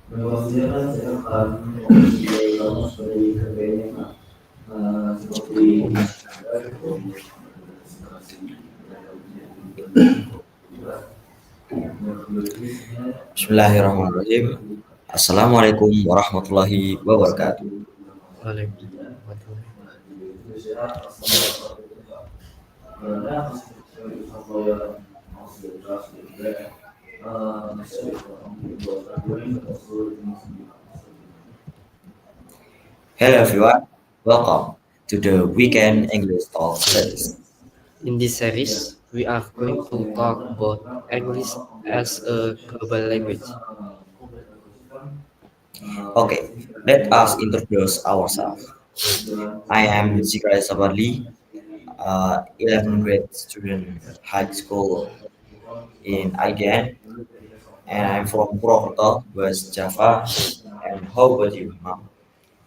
Menconsideran saya akan mempunyai lama sebagai kerjanya seperti Bismillahirrahmanirrahim. Assalamualaikum warahmatullahi wabarakatuh. Waalaikumsalam warahmatullahi. Hello everyone, welcome to the Weekend English Talk series. In this series, we are going to talk about English as a global language. Okay, let us introduce ourselves. I am Zikra Sabadli, 11th grade student high school in IGN, and I'm from Purwokerto, West Java. And how about you, ma'am?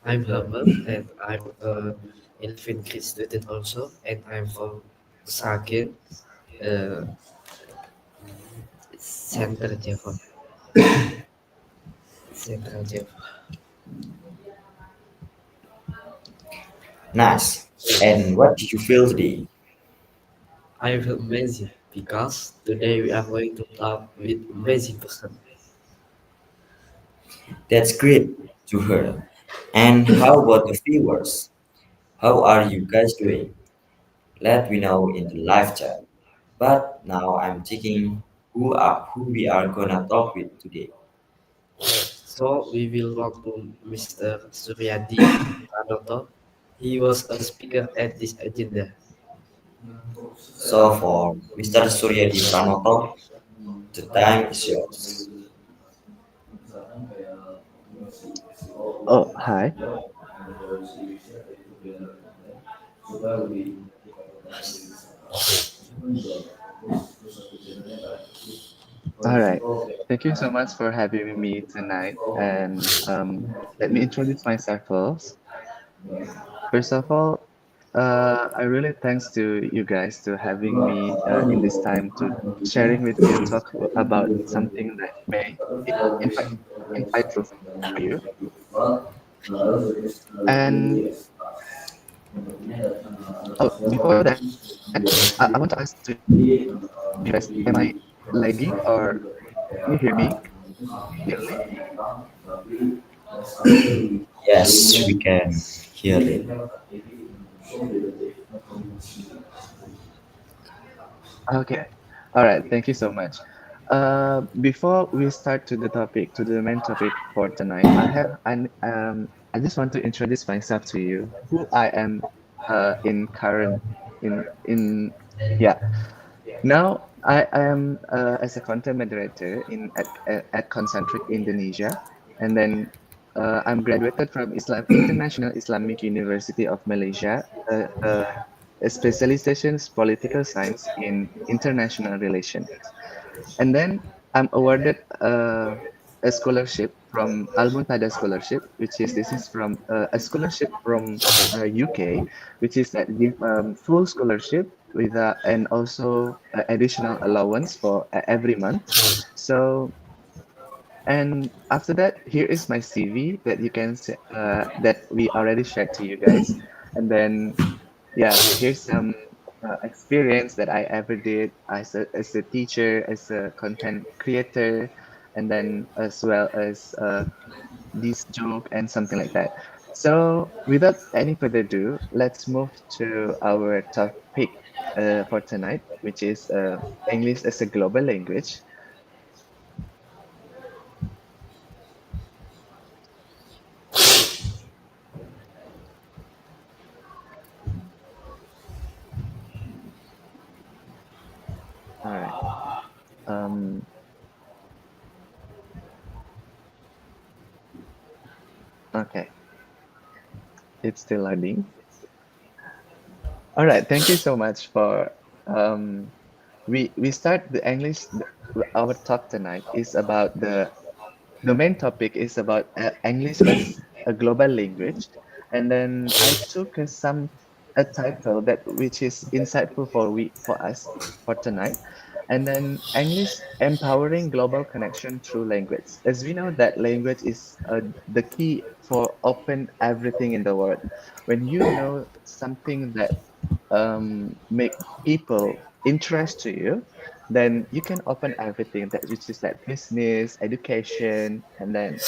I'm Hamel, and I'm a 11th grade student also, and I'm from Sragen, uh, Central Java. Central Java. Nice. And what did you feel today? I feel amazing because today we are going to talk with amazing person. That's great to hear. And how about the viewers? How are you guys doing? Let me know in the live chat. But now I'm thinking who we are gonna talk with today. So we will talk to Mr. Suryadi Pranoto. He was a speaker at this agenda. So for Mr. Suryadi Pranoto, the time is yours. Oh, hi. All right. Thank you so much for having me tonight. And let me introduce myself first. First of all, I really thanks to you guys to having me in this time to sharing with you talk about something that may invite insightful for you. And oh, before that, I want to ask to you guys, am I lagging or can you hear me clearly? Yes, we can hear it. Okay. All right. Thank you so much. Before we start to the topic, to the main topic for tonight, I just want to introduce myself to you, who I am, in current, in, yeah. Now I am as a content moderator at Concentric Indonesia, and then I'm graduated from International Islamic University of Malaysia, a specialization political science in international relations. And then I'm awarded a scholarship from Al Muntada Scholarship, which is this is from a scholarship from UK, which is that give full scholarship with and also additional allowance for every month. So and after that, here is my CV that you can that we already shared to you guys, and then yeah, here's some experience that I ever did as a teacher, as a content creator, and then as well as this joke and something like that. So without any further ado, let's move to our topic for tonight, which is English as a global language. All right. Um, okay, it's still loading. All right, thank you so much for we start the English. Our talk tonight is about the main topic is about English as a global language, and then I took some. a title that which is insightful for us for tonight. And then English empowering global connection through language. As we know that language is the key for open everything in the world. When you know something that make people interest to you, then you can open everything that which is like business, education, and then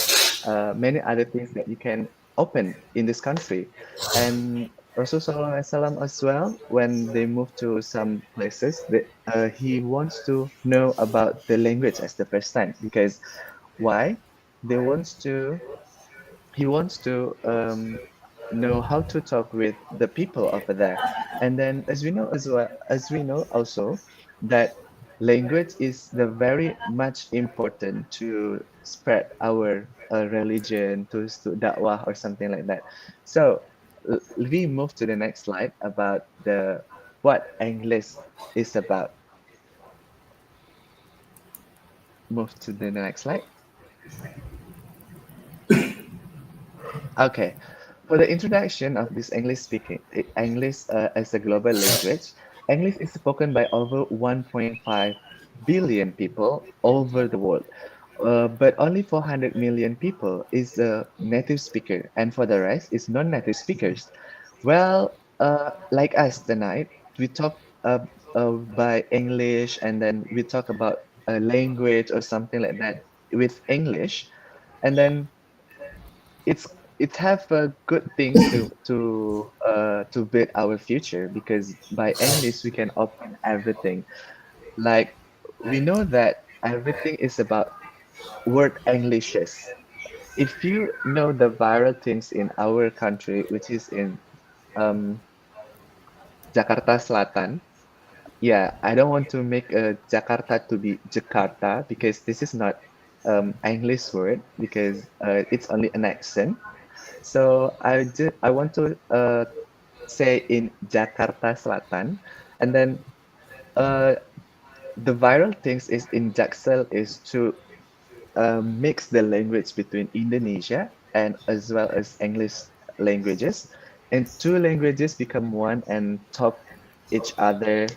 many other things that you can open in this country. And Rasulullah SAW as well, when they move to some places, he wants to know about the language as the first time because why? They wants to he wants to know how to talk with the people over there. And then as we know as well as we know also that language is the very much important to spread our religion to da'wah or something like that. So we move to the next slide about the what English is about. Move to the next slide. Okay, for the introduction of this English speaking, English as a global language, English is spoken by over 1.5 billion people over the world. But only 400 million people is a native speaker, and for the rest is non-native speakers. Well, like us tonight, we talk by English, and then we talk about a language or something like that with English, and then it's it have good things to build our future because by English we can open everything. Like we know that everything is about word Englishes. If you know the viral things in our country, which is in um, Jakarta Selatan, yeah, I don't want to make Jakarta to be Jakarta because this is not English word because it's only an accent. So I want to say in Jakarta Selatan, and then uh, the viral things is in Jaksel is to mix the language between Indonesia and as well as English languages, and two languages become one and talk each other,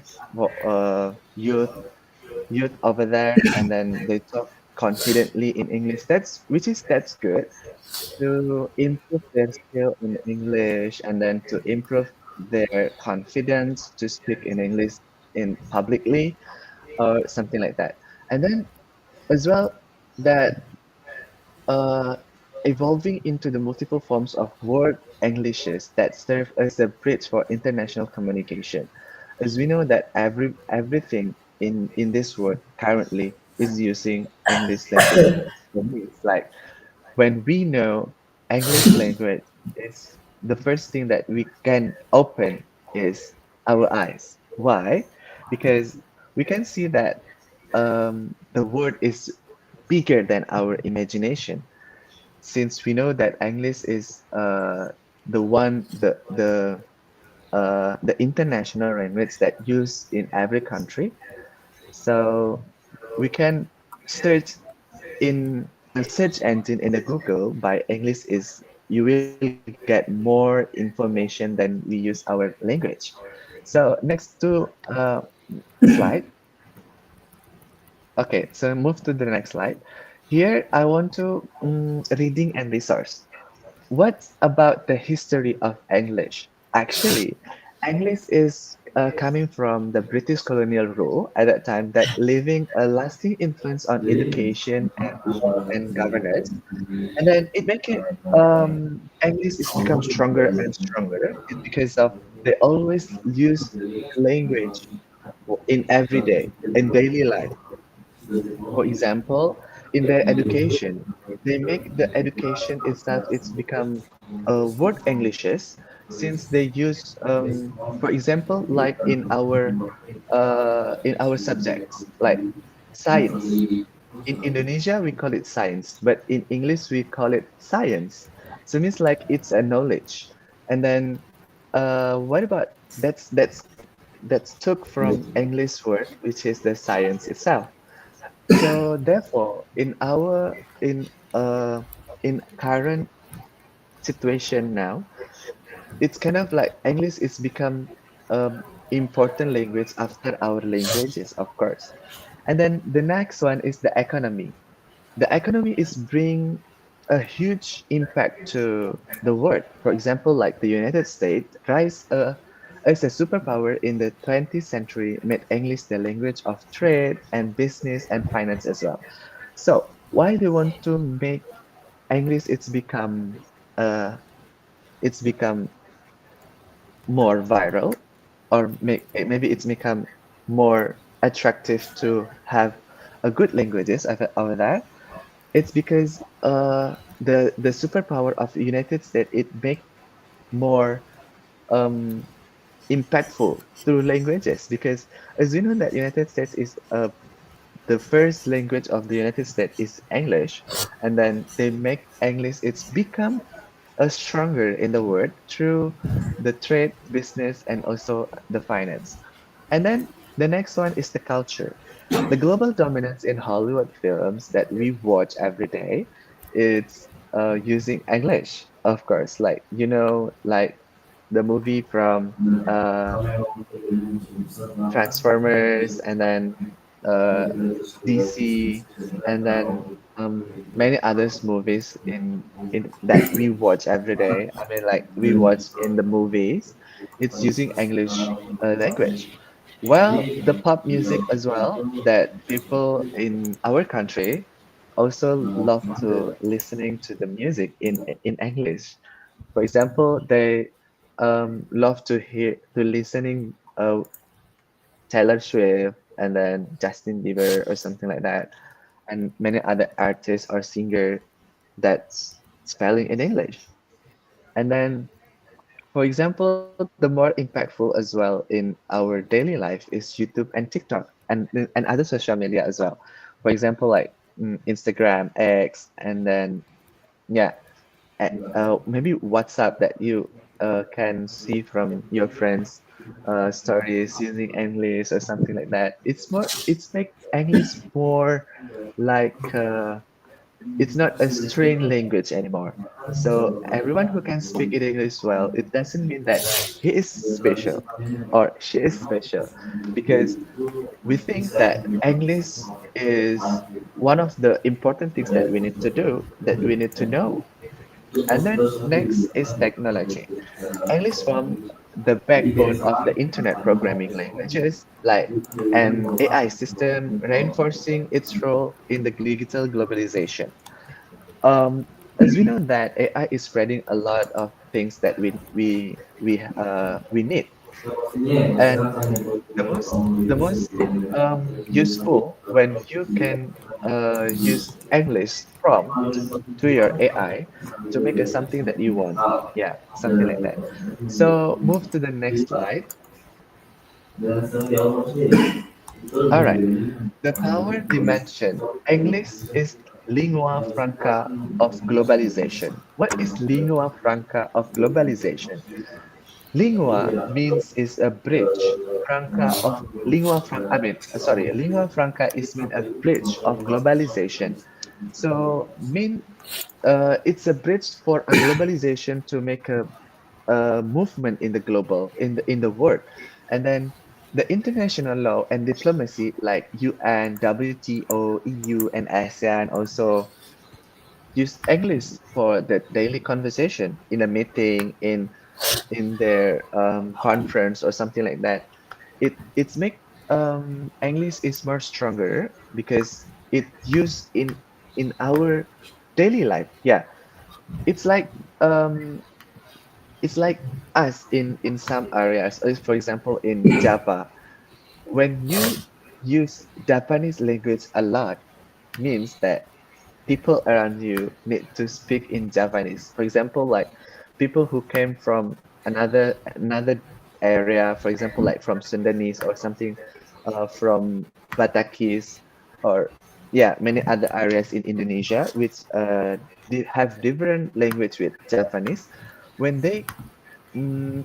youth over there, and then they talk confidently in English. That's good to improve their skill in English and then to improve their confidence to speak in English in publicly or something like that. And then as well that uh, evolving into the multiple forms of word Englishes that serve as a bridge for international communication. As we know that everything in this world currently is using English language. For me, it's like when we know English language is the first thing that we can open is our eyes. Why? Because we can see that the word is bigger than our imagination. Since we know that English is the one the international language that used in every country, so we can search in the search engine in the Google by English is you will get more information than we use our language. So next to slide. Okay, so move to the next slide. Here I want to reading and resource. What about the history of English? Actually, English is coming from the British colonial rule at that time that leaving a lasting influence on education and law and governance. And then it make it English is become stronger and stronger. It's because of they always use language in everyday in daily life. For example, in their education, they make the education itself it's become word Englishes since they use for example like in our subjects like science. In Indonesia we call it science, but in English we call it science. So it means like it's a knowledge. And then what about that's took from English word which is the science itself. So therefore, in current situation now, it's kind of like English is become important language after our languages, of course. And then the next one is the economy. The economy is bring a huge impact to the world. For example, like the United States rise as a superpower in the 20th century made English the language of trade and business and finance as well. So why they want to make English uh, it's become more viral or maybe it's become more attractive to have a good languages over there. It's because the superpower of the United States it make more um, impactful through languages because as you know that United States is the first language of the United States is English, and then they make English it's become a stronger in the world through the trade, business, and also the finance. And then the next one is the culture. The global dominance in Hollywood films that we watch every day, it's using English, of course. Like like the movie from Transformers, and then uh, DC, and then many others movies in that we watch every day. I mean, like we watch in the movies, it's using English language. Well, the pop music as well that people in our country also love to listening to the music in English. For example, they love to listening Taylor Swift and then Justin Bieber or something like that, and many other artists or singer that's spelling in English. And then, for example, the more impactful as well in our daily life is YouTube and TikTok and other social media as well. For example, like Instagram, X, and then yeah, maybe WhatsApp that you can see from your friends' stories using English or something like that. It's make English more like it's not a strained language anymore. So everyone who can speak in English well, it doesn't mean that he is special or she is special, because we think that English is one of the important things that we need to do, that we need to know. And then next is technology. English formed the backbone of the internet programming languages, like an AI system reinforcing its role in the digital globalization. Um, as we know that AI is spreading a lot of things that we need, and the most useful when you can use English prompt to your AI to make a something that you want. Yeah, something like that. So move to the next slide. All right. The power dimension. English is lingua franca of globalization. What is lingua franca of globalization? Lingua means is a bridge. Franca of lingua franca. I mean, sorry, lingua franca is mean a bridge of globalization. So mean it's a bridge for a globalization to make a movement in the global in the world, and then the international law and diplomacy like UN, WTO, EU, and ASEAN also use English for the daily conversation in a meeting in their conference or something like that. It's make English is more stronger because it used in our daily life. Yeah, it's like um it's like us in some areas. For example, in Java, when you use Japanese language a lot, means that people around you need to speak in Japanese. For example, like people who came from another area, for example, like from Sundanese or something, from Batakis, or yeah, many other areas in Indonesia, which have different language with Japanese. When they mm,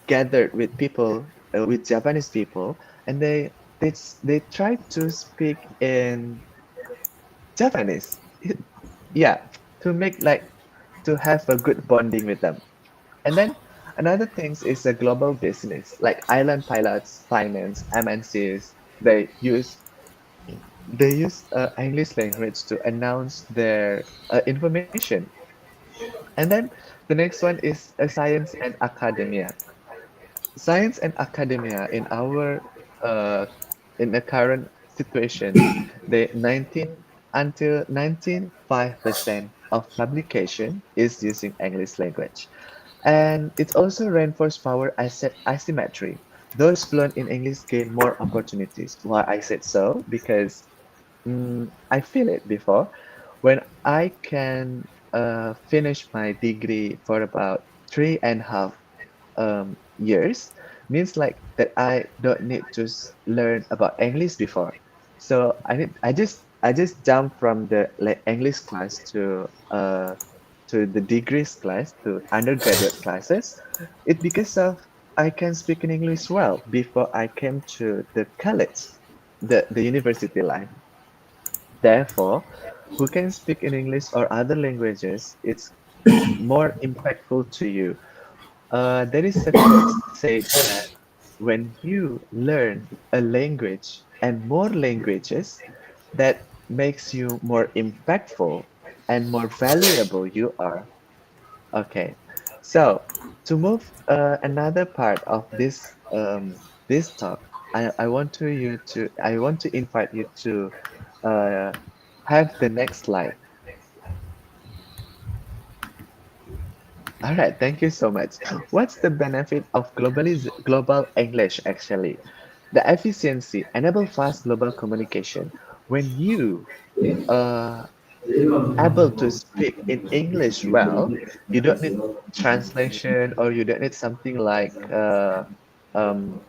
gathered with people, with Japanese people, and they try to speak in Japanese. Yeah, to make like to have a good bonding with them. And then Another things is a global business, like island pilots, finance, MNCs. They use English language to announce their information. And then the next one is science and academia. Science and academia uh, in the current situation, the 19 until 95% of publication is using English language. And it also reinforces power asymmetry. Those fluent in English gain more opportunities. Why I said so? Because I feel it before. When I can finish my degree for about 3.5 years, means like that I don't need to learn about English before. So I just jump from the like English class to the degrees class to undergraduate classes. It because of I can speak in English well before I came to the college, the university life. Therefore, who can speak in English or other languages, it's more impactful to you. There is a quote said that when you learn a language and more languages, that makes you more impactful and more valuable you are. Okay, so to move another part of this talk, I want to invite you to uh, have the next slide. All right, thank you so much. What's the benefit of global English actually? The efficiency enable fast global communication. When you uh, able to speak in English well, you don't need translation or you don't need something um,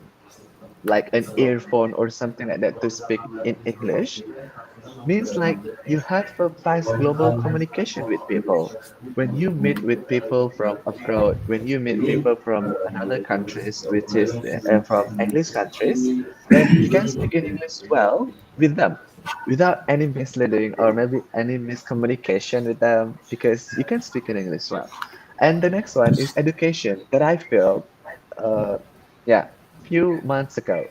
like an earphone or something like that to speak in English. Means like you have a fast global communication with people. When you meet with people from abroad, when you meet people from another countries, which is from English countries, then you can speak in English well with them without any misleading or maybe any miscommunication with them because you can speak in English well. And the next one is education that I feel, uh, yeah, few months ago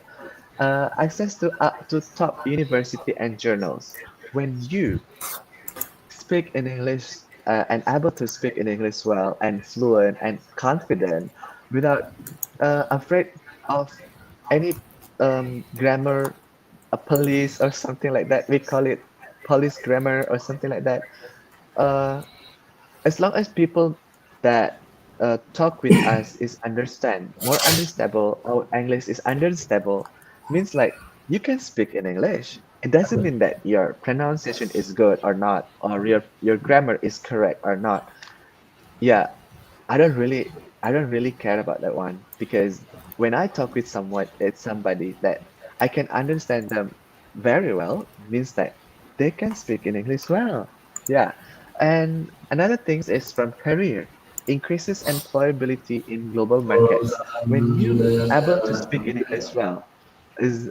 access to up to top university and journals. When you speak in English and able to speak in English well and fluent and confident without afraid of any grammar, a police or something like that. We call it police grammar or something like that. Uh, as long as people that talk with us is understand more understandable or English is understandable means like you can speak in English. It doesn't mean that your pronunciation is good or not, or your grammar is correct or not. Yeah, I don't really care about that one because when I talk with someone, it's somebody that I can understand them very well, means that they can speak in English well. Yeah. And another thing is from career, increases employability in global markets. When you able to speak in English well, is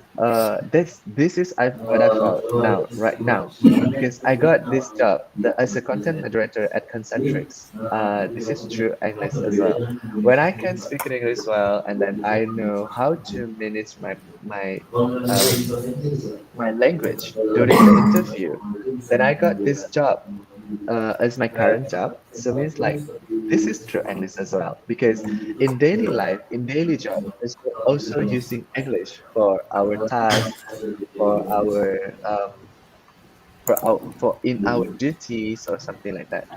that's this is what I felt now right now because I got this job as a content moderator at Concentrix. This is true English as well. When I can speak in English well, and then I know how to manage um, my language during the interview, then I got this job as my current job. So means like this is true English as well because in daily life, in daily job, is also using English for our tasks, for for in our duties or something like that.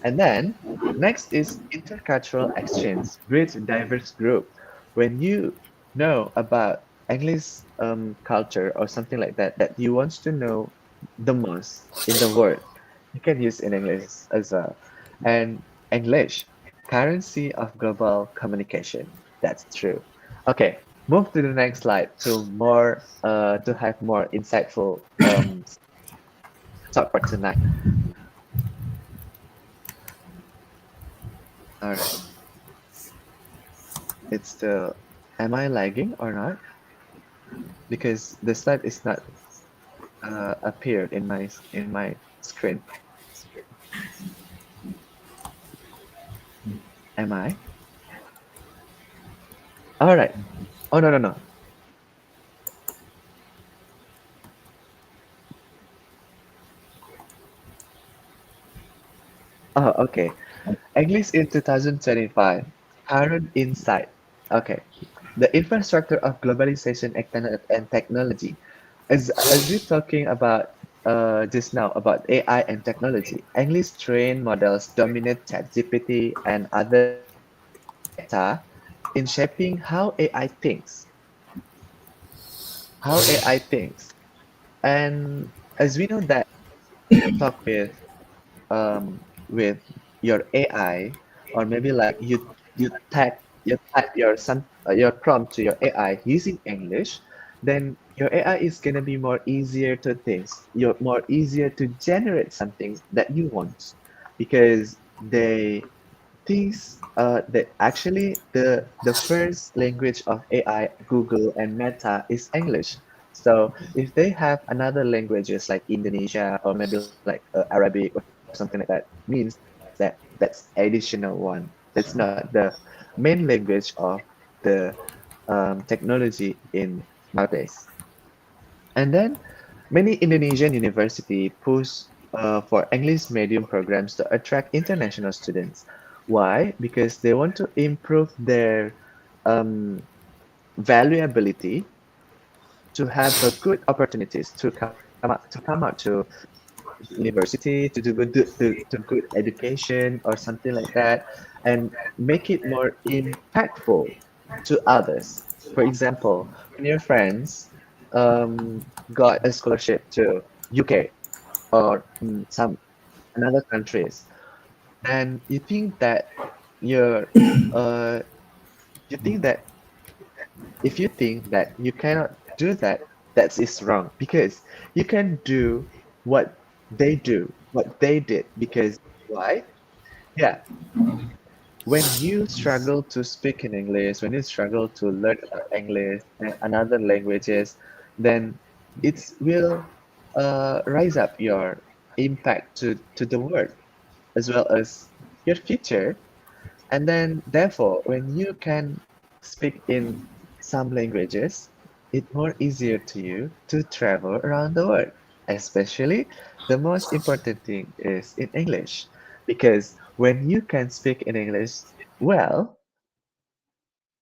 And then next is intercultural exchange with diverse group. When you know about English culture or something like that that you want to know the most in the world, you can use in English as well. And English, currency of global communication. That's true. Okay, move to the next slide to have more insightful talk for tonight. All right, it's still. Am I lagging or not? Because the slide is not appeared in my screen. Am I? All right. Oh, no, no, no. Oh, okay. English in 2025. Current insight. Okay. The infrastructure of globalization and technology. As we're talking about just now about AI and technology, English trained models dominate ChatGPT and other meta in shaping how AI thinks. How AI thinks. And as we know that talk with your AI, or maybe like you type your prompt to your AI using English, then your AI is gonna be more easier to think. You're more easier to generate something that you want because they things that actually the first language of AI, Google and Meta is English. So if they have another languages like Indonesia or maybe like Arabic or something like that, means that's additional one. That's not the main language of the technology in nowadays. And then many Indonesian university push for English medium programs to attract international students. Why? Because they want to improve their um, valuability to have a good opportunities to come out to university to do to good education or something like that and make it more impactful to others. For example, when your friends got a scholarship to UK or some another countries, and you think that you're you think that if you think that you cannot do that, that is wrong because you can do what what they did. Because why? Yeah, when you struggle to speak in English, when you struggle to learn about English and another languages, then it will rise up your impact to the world as well as your future. And then, therefore, when you can speak in some languages, it's more easier to you to travel around the world. Especially, the most important thing is in English, because when you can speak in English well,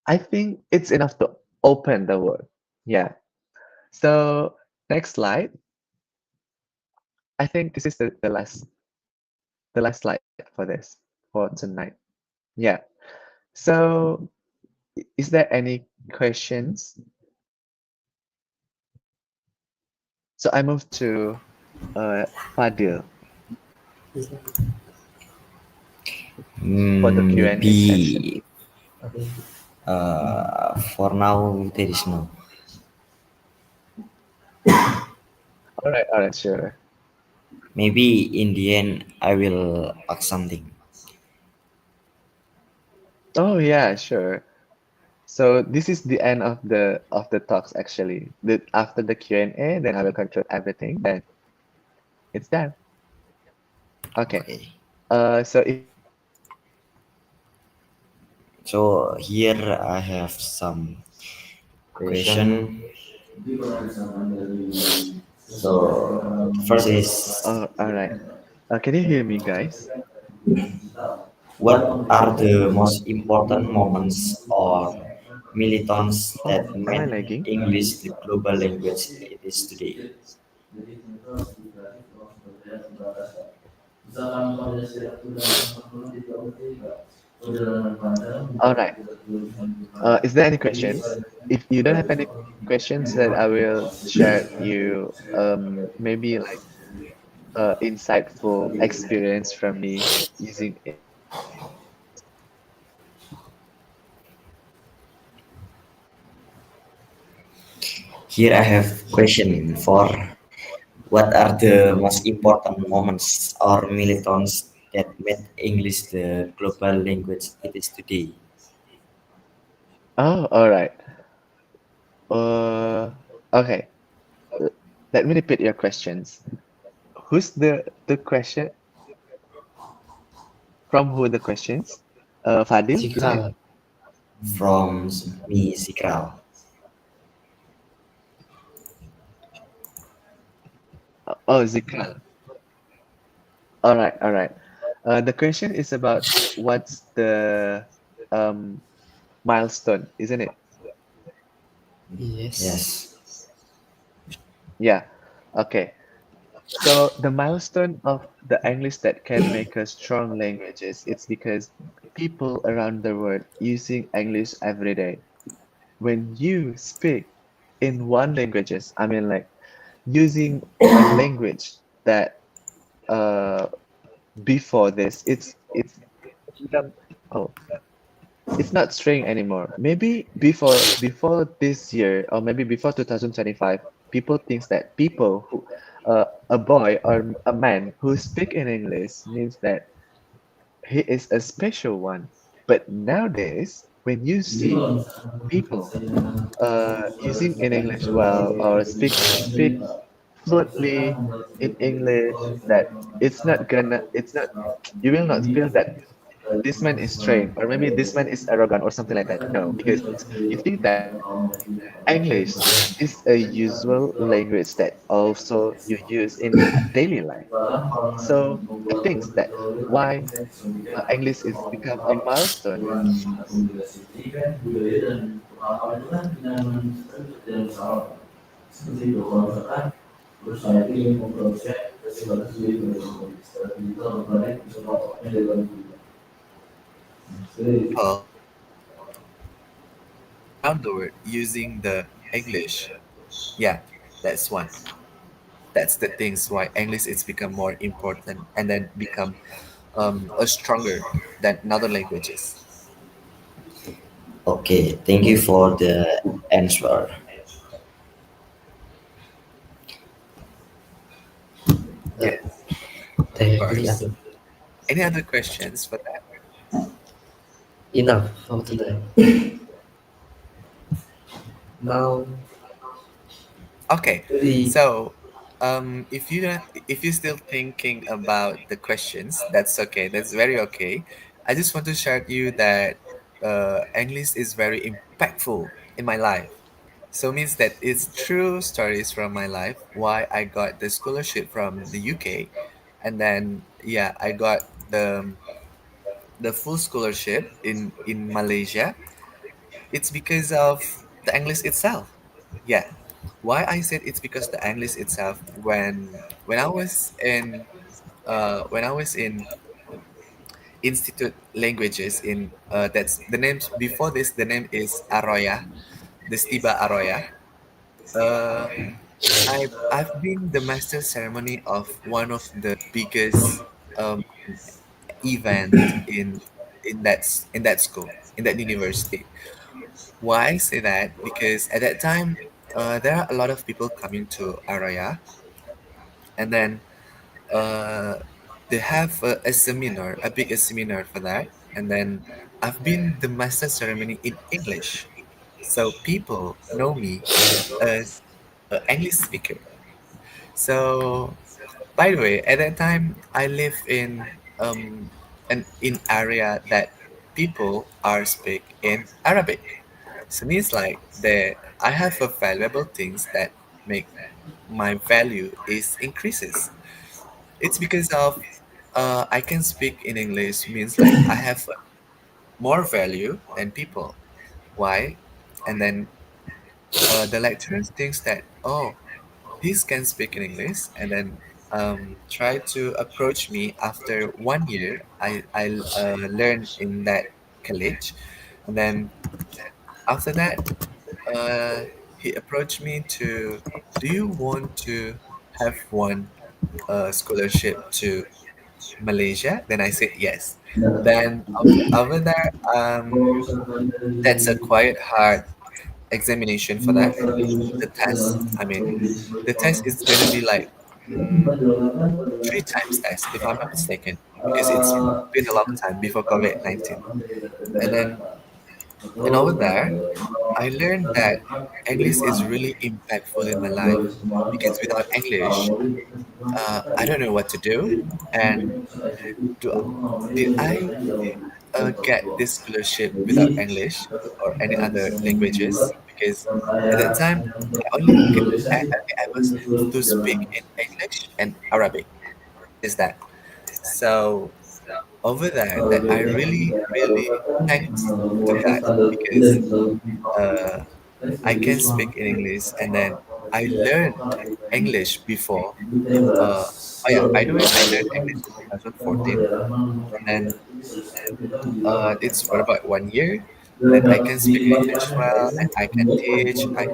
I think it's enough to open the world. Yeah. So next slide. I think this is the last slide for this for tonight. Yeah. So is there any questions? So I moved to Fadil for the Q&A session. Maybe for now there is no. All right, sure. Maybe in the end I will ask something. Oh yeah, sure. So this is the end of the talks actually. After the Q&A, then I will conclude everything. Then it's done. Okay. Okay. So if you don't have any So here I have some question. Question. So the first is, oh, all right. Can you hear me, guys? what are the most important moments or milestone Oh, that am I made lagging? English the global language it is today? All right. Is there any questions? If you don't have any questions, then I will share you maybe like insightful experience from me using English. Here I have question for, what are the most important moments or milestones that made English the global language it is today? Oh, all right. Uh, okay. L- Let me repeat your questions. Who's the question? From who the questions? Fadil, right? Jika from me, Zikral. Oh, Zikral. All right, all right. The question is about what's the um milestone, isn't it? Yes. Yes. Yeah. Okay. So the milestone of the English that can make us strong languages, it's because people around the world using English every day. When you speak in one languages, I mean like using a language that uh before this, it's become oh it's not string anymore. Maybe before this year or maybe before 2025, people thinks that people who a boy or a man who speak in English means that he is a special one. But nowadays, when you see people using in English well or speak fluently in English, that it's not you will not feel that this man is strange or maybe this man is arrogant or something like that. No, because you think that English is a usual language that also you use in daily life. So I think that why English is become a milestone. People around the world using the English. Yeah, that's one. That's the things why English is become more important and then become a stronger than other languages. Okay, thank you for the answer. Uh, Yes, of Technically, course. Any other questions for that? enough for today. Now Okay, we so if you're still thinking about the questions, that's okay. That's very okay. I just want to share with you that English is very impactful in my life. So means that it's true stories from my life. Why I got the scholarship from the UK, and then yeah, I got the full scholarship in Malaysia. It's because of the English itself. Yeah. Why I said it's because the English itself. When I was in when I was in Institute Languages in that's the names before this, the name is Aroya, the Stiba Aroya. Uh, I've been the master ceremony of one of the biggest um, event in that school, in that university. Why I say that? Because at that time, there are a lot of people coming to Araya, and then uh, they have a seminar, a big seminar for that. And then I've been the master ceremony in English, so people know me as an English speaker. So, by the way, at that time, I live in an in area that people are speak in Arabic. So means like that I have a valuable things that make my value is increases. It's because of I can speak in English means like I have more value than people. Why? And then the lecturers thinks that oh this can speak in English and then try to approach me after 1 year. I learned in that college, and then after that he approached me to, do you want to have one scholarship to Malaysia? Then I said yes. Then over there, that's a quite hard examination for that. The test, I mean, the test is gonna be like three times test, if I'm not mistaken, because it's been a long time before COVID-19. And then, and over there, I learned that English is really impactful in my life because without English, I don't know what to do. And do, did I? get this scholarship without English or any other languages because at that time I only able to speak in English and Arabic. Is that so? Over there, that I really really thanks to God because uh, I can speak in English and then I learned English before. Oh yeah, by the way, I learned English in 2014 and then it's for about 1 year. Then I can speak English well, and I can teach. I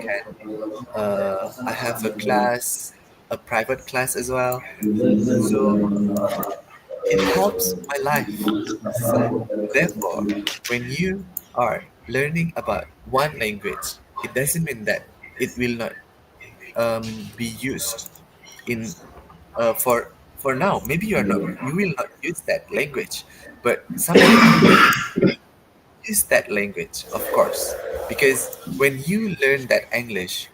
have a class, a private class as well. So it helps my life. So therefore, when you are learning about one language, it doesn't mean that it will not be used in for now. Maybe you will not use that language, but someday you use that language, of course, because when you learn that English,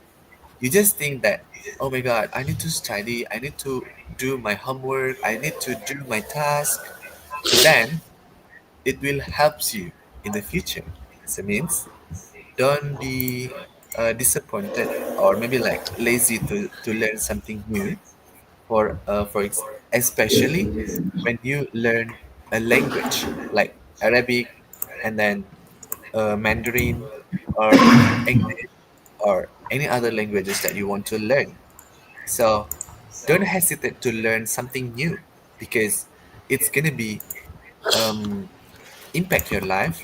you just think that, oh my God, I need to study, I need to do my homework, I need to do my task. So then it will helps you in the future. So means don't be disappointed or maybe like lazy to learn something new especially when you learn a language like Arabic and then Mandarin or English or any other languages that you want to learn. So don't hesitate to learn something new because it's gonna be um, impact your life,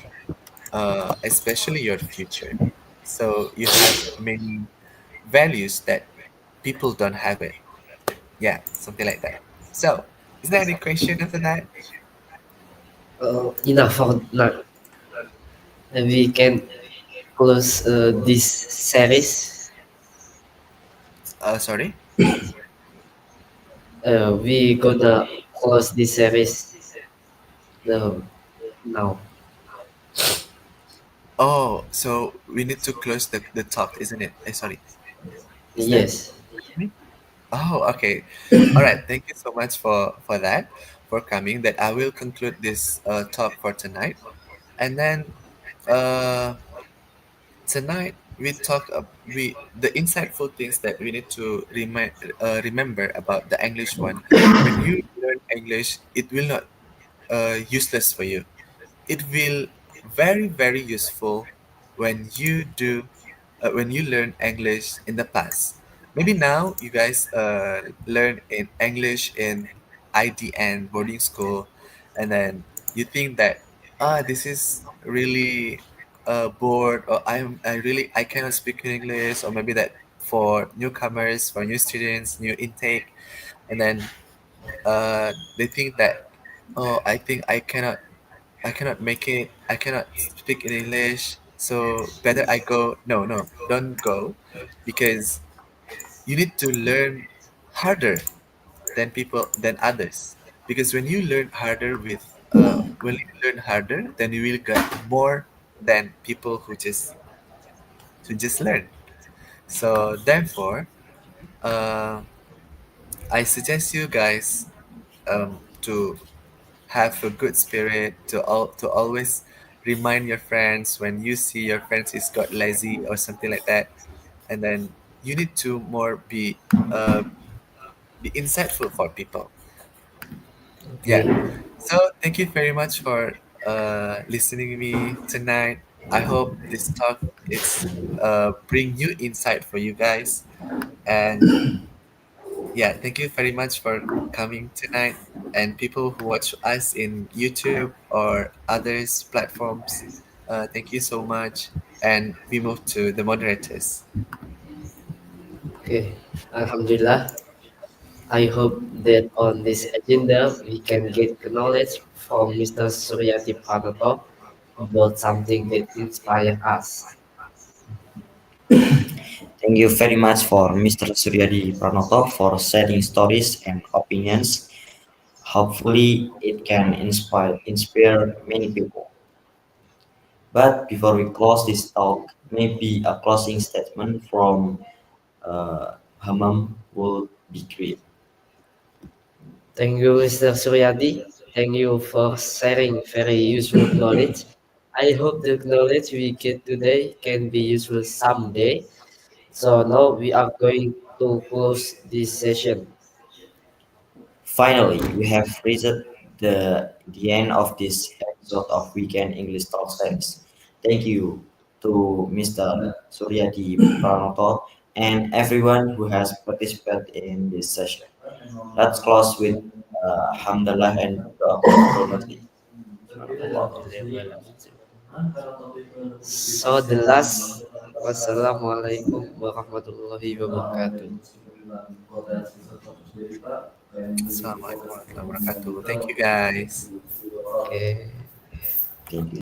especially your future. So you have many values that people don't have it. Yeah, something like that. So is there any question after that? Enough for now. We can close this series. Sorry. We gonna close this series now. Oh, so we need to close the talk, isn't it? Sorry. Is that Yes. me? Oh, okay. All right. Thank you so much for that, for coming. That I will conclude this talk for tonight, and then uh, tonight we talk. We the insightful things that we need to remember about the English one. When you learn English, it will not useless for you. It will very very useful when you do when you learn English in the past. Maybe now you guys learn in English in IDN boarding school, and then you think that this is really bored, or I cannot speak in English, or maybe that for newcomers, for new students, new intake, and then they think that, oh, I think I cannot make it. I cannot speak in English. So better I go. No, no, don't go, because you need to learn harder than others. Because when you learn harder, then you will get more than people who just learn. So therefore, uh, I suggest you guys to have a good spirit, to always remind your friends when you see your friends is got lazy or something like that, and then you need to more uh, be insightful for people. Okay. Yeah. So thank you very much for listening to me tonight. I hope this talk it's bring new insight for you guys. And yeah, thank you very much for coming tonight. And people who watch us in YouTube or others platforms, thank you so much. And we move to the moderators. Okay. Alhamdulillah. I hope that on this agenda we can get knowledge from Mr. Suryati Pranoto about something that inspire us. Thank you very much for Mr. Suryadi Pranoto for sharing stories and opinions. Hopefully, it can inspire many people. But before we close this talk, maybe a closing statement from Hamam will be great. Thank you, Mr. Suryadi. Thank you for sharing very useful knowledge. I hope the knowledge we get today can be useful someday. So now we are going to close this session. Finally, we have reached the end of this episode of Weekend English Talk Series. Thank you to Mr. Suryadi Pranoto and everyone who has participated in this session. Let's close with Alhamdulillah and Diplomacy. So the last, wassalamualaikum warahmatullahi wabarakatuh. Assalamualaikum warahmatullahi wabarakatuh. Thank you guys. Okay. Thank you.